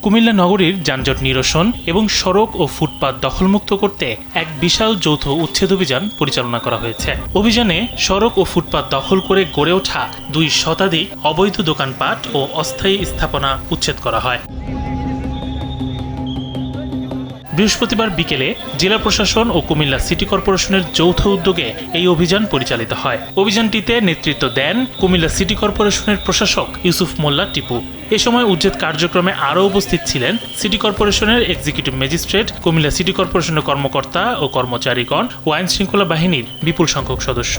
কুমিল্লা নগরীর যানজট নিরসন এবং সড়ক ও ফুটপাত দখলমুক্ত করতে এক বিশাল যৌথ উচ্ছেদ অভিযান পরিচালনা করা হয়েছে। অভিযানে সড়ক ও ফুটপাত দখল করে গড়ে ওঠা 2 শতাধিক অবৈধ দোকানপাট ও অস্থায়ী স্থাপনা উচ্ছেদ করা হয়। বৃহস্পতিবার বিকেলে জেলা প্রশাসন ও কুমিল্লা সিটি কর্পোরেশনের যৌথ উদ্যোগে এই অভিযান পরিচালিত হয়। অভিযানটিতে নেতৃত্ব দেন কুমিল্লা সিটি কর্পোরেশনের প্রশাসক ইউসুফ মোল্লা টিপু। এ সময় উচ্ছেদ কার্যক্রমে আরও উপস্থিত ছিলেন সিটি কর্পোরেশনের এক্সিকিউটিভ ম্যাজিস্ট্রেট, কুমিল্লা সিটি কর্পোরেশনের কর্মকর্তা ও কর্মচারীগণ ও আইন শৃঙ্খলা বাহিনীর বিপুল সংখ্যক সদস্য।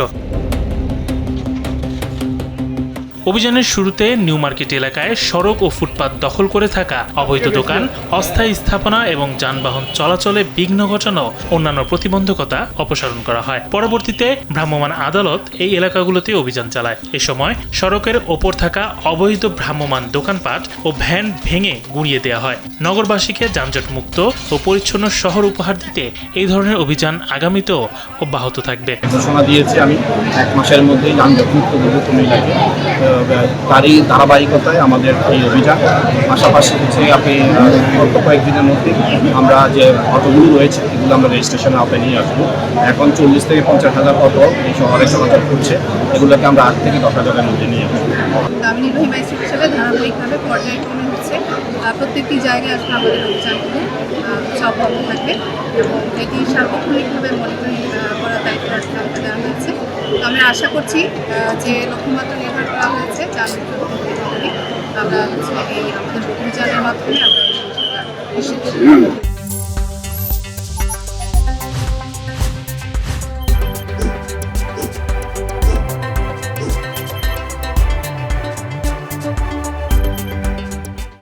অভিযানের শুরুতে নিউ মার্কেট এলাকায় সড়ক ও ফুটপাত দখল করে থাকা অবৈধ দোকান, অস্থায়ী স্থাপনা এবং যানবাহন চলাচলে বিঘ্ন ঘটানো অন্যান্য প্রতিবন্ধকতা অপসারণ করা হয়। পরবর্তীতে ভ্রাম্যমাণ আদালত এই এলাকাগুলোতে অভিযান চালায়। এ সময় সড়কের ওপর থাকা অবৈধ ভ্রাম্যমাণ দোকানপাট ও ভ্যান ভেঙে গুঁড়িয়ে দেওয়া হয়। নগরবাসীকে যানজট মুক্ত ও পরিচ্ছন্ন শহর উপহার দিতে এই ধরনের অভিযান আগামীতেও অব্যাহত থাকবে। ঘোষণা দিয়েছি আমি 1 মাসের মধ্যেই যানজট মুক্ত করব কুমিল্লাকে। তারই ধারাবাহিকতায় আমাদের এই অভিযান। পাশাপাশি হচ্ছে আপনি গত কয়েকদিনের মধ্যে আমরা যে অটোগুলো রয়েছে এগুলো আমরা রেজিস্ট্রেশনে আওতায় নিয়ে আসবো। এখন 40 থেকে 50 হাজার অটো এই শহরে চলাচল করছে, এগুলোকে আমরা 8 থেকে 10 হাজারের মধ্যে নিয়ে আসবো। আমি নির্বাহী ম্যাজিস্ট্রেট হিসেবে ধারাবাহিকভাবে পর্যায়ক্রমে হচ্ছে প্রত্যেকটি জায়গায় আসলে আমাদের অভিযানগুলো অব্যাহত থাকবে এবং এটি সার্বক্ষণিকভাবে মনিটরিং করার দায়িত্ব আসলে আমাদের দেওয়া হয়েছে। আমরা আশা করছি যে লক্ষ্যমাত্রা নির্ধারণ করা হয়েছে আমরা হচ্ছে এই আমাদের অভিযানের মাধ্যমে আমরা নিশ্চিত